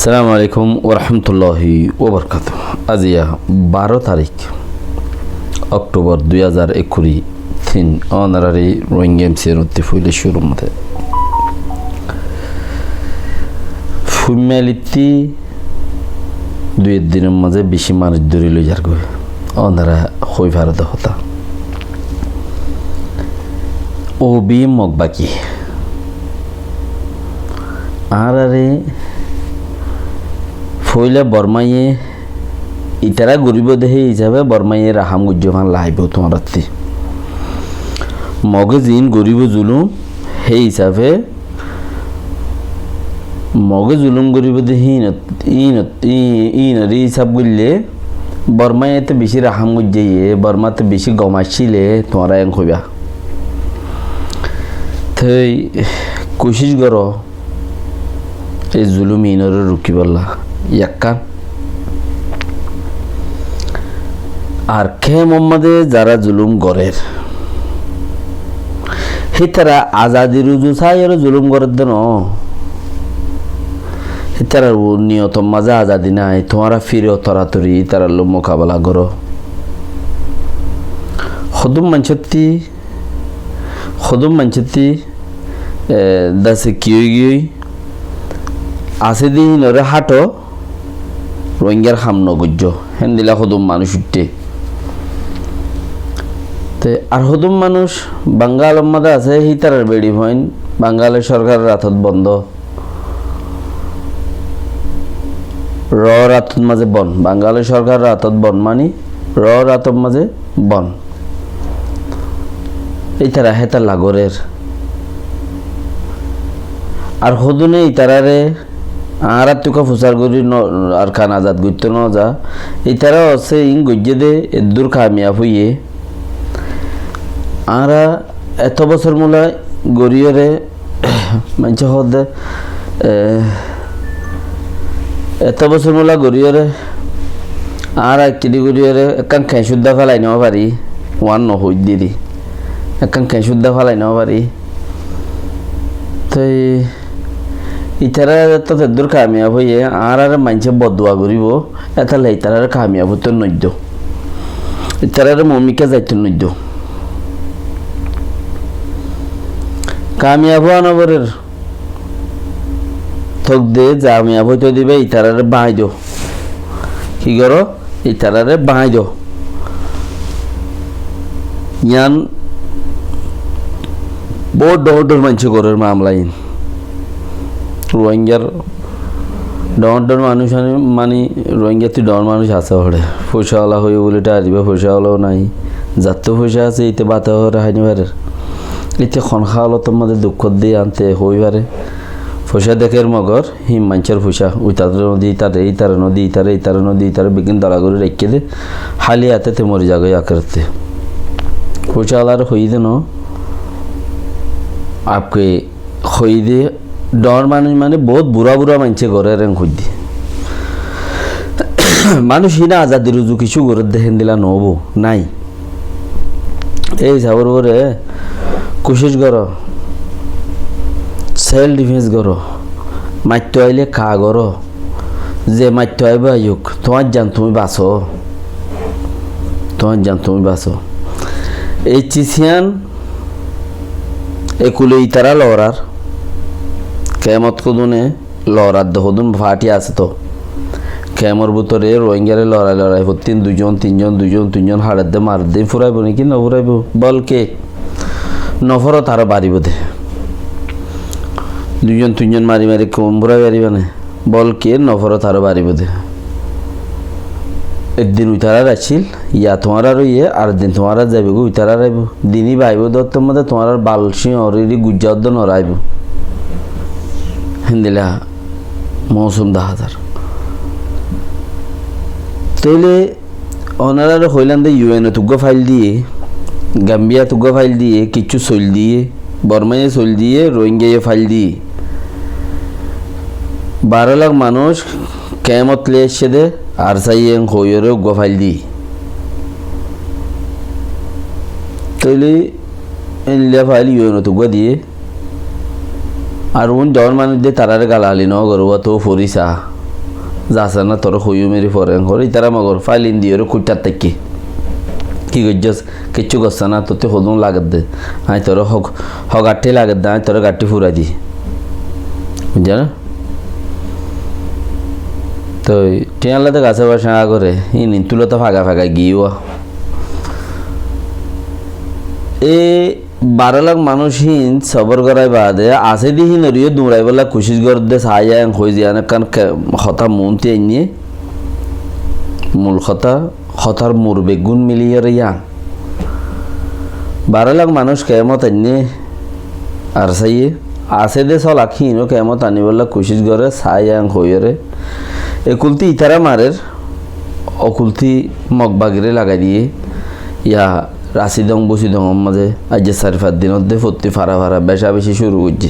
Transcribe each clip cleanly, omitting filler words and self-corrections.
সালামু আলাইকুম ওরহমতুল্লাহি ওবরকাত। আজিয়া 12 তারিখ অক্টোবর 2021 থিন অনারারি রোহিঙ্গা এমসির ফুলে শুরু মতে ফুমেলিতি 2 দিনের মাঝে বেশি মানুষ ধরে লই যার গো অনারা হই ভারত হতা ও বি মগ বাকি আরে ফইলে বর্মাইয়ে ইতারা গরিব দেহে হিসাবে বর্মাইয়ে রাহাম গুজ্জমান লাইব তোমার রাত্রি মগে জিন গরিব জুলুম সেই হিসাবে মগে জুলুম গরিব দেহে ইনরি হিসাব করলে বর্মাইতে বেশি রাহাম গুজ্জাইয়ে বর্মাতে বেশি গমাইছিলে তোমরা এং হইবা থই কোশিশ করো এই জুলুম ইনরে রুকিবল্লা ইয়াক্কান আর খে মোহাম্মদে যারা জুলুম গরের হিতারা আজাদি রুজু চাই আর জুলুম গরের দেন হিতারা নিয়ত মাঝে আজাদি নাই তোমারা ফিরে তরাতরি তারা লো মোকাবেলা করো খদুম মানছত্তি দাসে কিই আছে দিন ওরে হাটো রোহিঙ্গার খাম নগজ্য হেন দিলা হদুম মানুষ উঠতে আর হদুম মানুষ বাঙ্গাল মাদে আছে হিতারের বেড়ি হইন বাঙ্গালের সরকারের রাতত বন্ধ রাতত মাঝে বন বাঙ্গালের সরকার রাতত বন মানি রাতত মাঝে বন এইতারা হেতার লাগরের আর হদুনে ইতারারে আর তুকা ফুসার করি আর খান আজাদ করতে ন যা ইতারা আছে ইং গজ্জে দে এদুর কামিয়াব হইয়ে আর এত বছর মূলা গরিয়রে মানছ হদে এত বছর মূলা গরিয়রে আর একটি গরিয়রে একান খেঁসুদ্ধা ফেলাই নেওয়া পারি ওয়ান নহই দিদি একান খেঁসুদ্ধা ফেলাই নেওয়া পারি তাই ইতারা তো তেদুর কামিয়াব হইয়ে আর মানছে বদুয়া করিব এতালে ইতারার কামিয়াব হতে নদ্য ইতারার মমিকা যাইতে নদ্য কামিয়াব হওয়া নগরের থক দে জামিয়াব হইতে দিবে ইতারারে বাঁই দো কি করো ইতারারে বাঁই দো ইয়ান বহুত ডর মানছে ঘরের মামলাইন রোহিঙ্গার ডর মানুষ মানে রোহিঙ্গাতে ডর মানুষ আছে হরে পয়সাওয়ালা হয়ে বলেটা আসবে পয়সাওয়ালাও নাই যার তো পয়সা আছে এতে বাতা হরে হাইনি পারে এতে খনখা হলো তোমাদের দুঃখ দিয়ে আনতে হই পারে পয়সা দেখের মগর হিম মাঞ্চের পয়সা ওই তাদের নদী তারে এই তারা নদী তারে এই তারা নদী তারা বিজ্ঞান দাঁড়া করে রেখে দে হালি হাতে মরে যাগে আঁকড়তে পয়সাওয়ালার হই দেন আপকে হই দিয়ে ডর মানুষ মানে বহুত বুড়া মানছে ঘরের খুঁজি মানুষ হিনা আজাদি রুজু কিছু ঘরের দেখেন দিলা নবো নাই এই সাবর করে কোশিশ করো সেলফ ডিফেন্স করো মারতে আইলে খা করো যে মারতে আইবা আইক তোমার জান তুমি বাঁচো এই চিসিয়ান একুলে ইতারা লড়ার কেমত কদুনে লড়ার দহদুন ফাটি আছে তো কেমর ভিতরে রোহিঙ্গারে লড়াই হতেন দুজন হাড়ের দে মার দে ফুরাইব নাকি নফুরাইব বল কে নফরত আরো বাড়িব দে দুজন মারি কম ফুরাই পারিব না বল কে নফরত আরো বাড়িব দে একদিন উইতারার আসছিল ইয়া তোমার আর ইয়ে আর দিন তোমার যাইব গো উইতারার আইব দিনই বাইব দত্তর মধ্যে তোমার বালসি অরেডি গুজ্জাদ্দ নড়াইব হিন্দিলা মৌসুম 10,000 তাইলে ওনারা হইলাম দে ইউএনও তুগ্গ ফাইল দিয়ে গাম্বিয়া তুগ্গ ফাইল দিয়ে কিছু চল দিয়ে বর্মাইয়ে চল দিয়ে রোহিঙ্গাইয়ে ফাইল দিয়ে 12 লাখ মানুষ কেমত লে এসে দে আর চাইয়ে হইরে উগ্গ ফাইল দিয়ে তাইলে এনলিয়া ফাইল ইউএনও তুগ্গ দিয়ে আর উন ডর মানুষ দিয়ে তারারে গালালি ন গরুয়া তো ফরিসা যাচ্ছে না তোর হইও মেরি পরে করে ইতারা মগর ফাইলিন দিয়ে কুইটার থেকে কি করছস কিচ্ছু করছে না তোতে হলুন লাগাত দে আই তোর হগাটি লাগাত দে আই তোর গাটি ফুরাই দি বুঝছ না তো টিয়ালাতে গাছে বসে করে ইনি তুলো তো ফাঁকা ফাঁকা গিয়েও এ 12 লাখ মানুষহীন সবর করাই বাদে আছে দিহি নরিয়ে দৌড়াই বলা কুশিস গরদে সাই হয়ে যায় না কারণ হতা মনতে নিয়ে মূল হতার মুরবে গুণ মিলিয়ে ইয়াং 12 লাখ মানুষ কেমত আনিয়ে আর সাইয়ে আছে দে চলাখিনও কেমত আনি বলা কুশিস গরে সাই হয়ে রে একুলতি ইতারা মারের অকুলতি মগবাগিরে লাগাই দিয়ে ইয়া রাশি দং বসি দং মাঝে আজ 4-5 দিনের দে ফত্তি ফারা বেশা বেশি শুরু করছে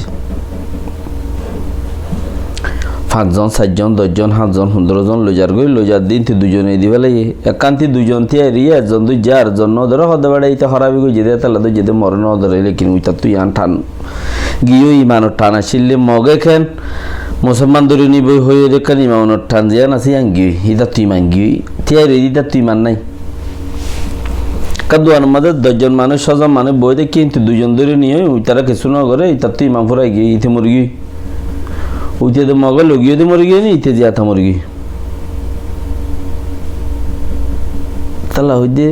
5 জন 7 জন 10 জন 7 জন 15 জন লজার দিন তি দুজনে দিবে লাগে একান্তি দুজন তি এরিয়া একজন দুই যার জন্য ধরো হতে পারে এটা হরাবি গো যেতে তাহলে তো যেতে মরণ ধরে লেকিন উইতা তুই আন ঠান গিয়ে ইমানত টান আসলে মগে খেন মুসলমান ধরে নিব হয়ে রেখান ইমানত টান জিয়ান আছে আঙ্গি ইতা তুই মাঙ্গি তিয়াই রে ইতা তুই মান নাই কাদুয়ার মধ্যে 10 জন মানুষ 6 জন মানুষ বইতে কিন্তু দুজন ধরে নিয়ে তারা কিছু না করে ইতা তুই ইমাম ফুরাই গিয়ে ইতে মুরগি উইতে তো মগে লগিয়ে দে মুরগি নি ইতে জিয়াতা মুরগি তালা হইতে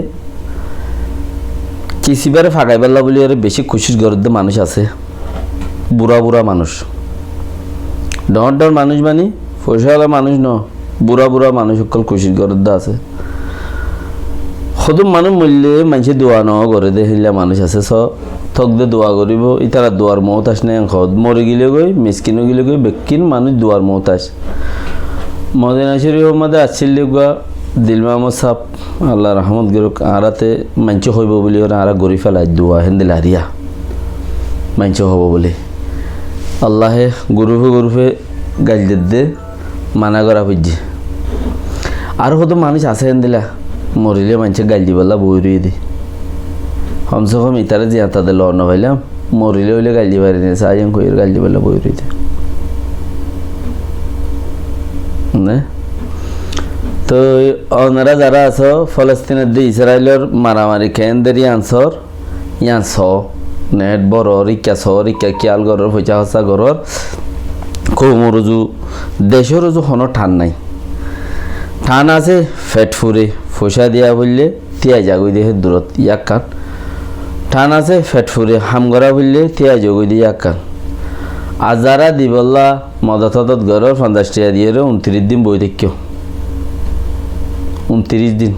কিসিবারে ফাঁকাই বেলা বলি আর বেশি খুশির গরদে মানুষ আছে বুড়া মানুষ ডর মানুষ মানে পয়সাওয়ালা মানুষ ন বুড়া মানুষ সকল খুশির গরদে আছে সদম মানুষ মূল্যে মানুষে দোয়া ন করে দে হিলা মানুষ আছে থক দে দোয়া করিব ইতারা দোয়ার মত আস নাই মরে গিলে গই মিসকিনও গিলে গই বেকিন মানুষ দোয়ার মত আস মদিনা শরীফ মধ্যে আসছিল গা দিল মাহমুদ সাহ আল্লাহ রহমত গরুক আরাতে মাঞ্চ হইব বলি ওরা আরা গরি ফেলাই দোয়া হেন্দিল হারিয়া মাঞ্চ হব বলে আল্লাহে গরুফে গাল দে মানা করা বুঝছে আর হতো মানুষ আছে হেন্দিলা মরিলে মানুষে গাল দিবেলা বই রুই দি কমসে কম ইতারে যে তাদের লড় না পাইলাম মরিলে হইলে গাল দি পারি না সাইন কইর গাল দিবেলা বই রুই দি না তো ওনারা যারা আছো ফলস্তিনের দিয়ে ইসরায়েলের মারামারি কেন্দ্রের ইয়ানস নেট বড় রিক্কা কিয়াল গরর পয়সা হসা গরর কৌমরজু দেশের রজু হনো ঠান নাই ঠান আছে ফেট ফুরে পয়সা দিয়া বললে তিয়াই যাগুই দেহে দূরত ইয়াক কান ঠান আছে ফেট ফুরে হামগরা বললে তিয়াই জগুই দিয়ে ইয়াক কান আর যারা দিবল্লা মদত গরর 50 টাকা দিয়ে 29 দিন বই দেখিও 29 দিন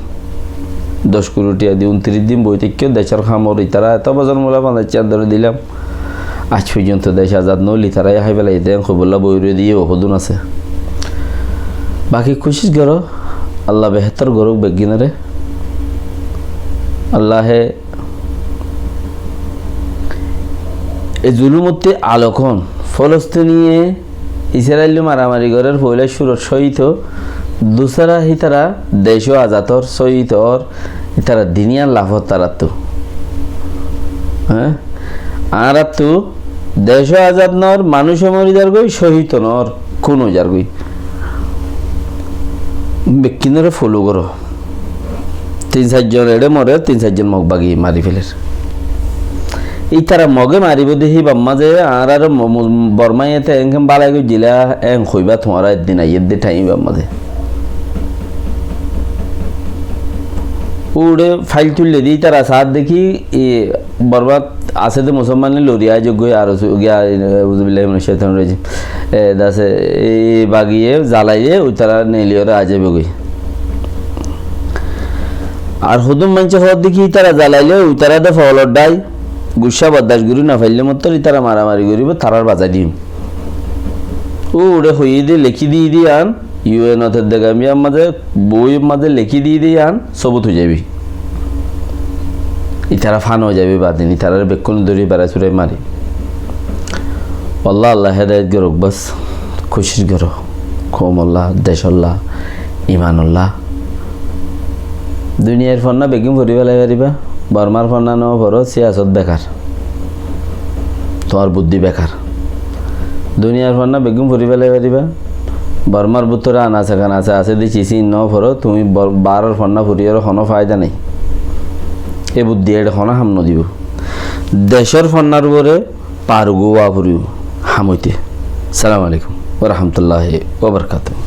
10 কোটি টাকা দিয়ে 29 দিন বই দেখিও দেশের খামর তারা এত বছর মোলা 50 টাকা ধরে দিলাম আজ পর্যন্ত দেশ আজাদ নলি তারা হাই বেলাই দেন খবরলা বই রয়ে দিয়ে ওহদুন আছে বাকি খুশিস গরো আল্লাহ বেহতর গরুক বেগিনারে আল্লাহে এই জুলুমতে আলোকন ফলস্তিনিয়ে ইসরায়েল মারামারি গরের পয়লা সুরত সহিত দুসরা হিতারা দেশ আজাতর সহিতর ইতারা দিনিয়ার লাভত তারা তো হ্যাঁ আর তো দেশ আজাদ নর মানুষ মরিদার গই সহিত নর কোন যার গই বেকিনরে ফলো করো 3-4 জন এড়ে মরে 3-4 জন মগ বাগি মারি ফেলের এই তারা মগে মারিব দেখি বাম্মা যে আর বর্মাইতে এংখান বালাই গই জিলা এং হইবা তোমার একদিন আইয়ের দে টাইম বাম্মা যে উড়ে ফাইল তুললে দিই তারা সাথ দেখি বরবাদ আছে তো মুসলমানের লরিয়া যোগ্য আর শেতান রয়েছে দাসে এই বাগিয়ে জ্বালাইয়ে ওই তারা নেলিওরা আজেবে গই আর হুদুম মানছে হওয়ার দেখি তারা জ্বালাইলে ওই তারা দে ফলর ডাই গুসা বদাস গুরু না ফাইলে মতো তারা মারামারি করিব তারার বাজা দিম ও ওরে হইয়ে দিয়ে লেখি দিয়ে আন ইউএন অথের দেখা আমি আমাদের বইয়ের মাঝে লেখি দিয়ে আন সবুত হয়ে যাবি ইতারা ফান হয়ে যাবে বাদিন ইতারার বেক্ষণ ধরে বেড়া চুড়ে মারি আল্লাহ হেদায়ত গরক বাস খুশির গরো কৌমল্লাহ দেশল্লাহ ইমানুল্লাহ দুনিয়ার ফন্না বেগিম ভরি পেলাই পারিবা বর্মার ফন্না নেওয়া পরও সিয়াসত বেকার তোমার বুদ্ধি বেকার দুনিয়ার ফন্না বেগিম ভরি পেলাই পারিবা বর্মার ভিতরে আনাচে কানাচে আছে দিছি চিহ্ন ফরো তুমি বারোর ফন্না ফুরিয়ার কোনো ফায়দা নেই এ বুদ্ধি এটা কোনো হাম নদিব দেশের ফন্নার উপরে পারগু ওয়া ফুরিব হামইতে সালাম আলাইকুম ওয়া রাহমাতুল্লাহি ওয়া বারাকাতুহু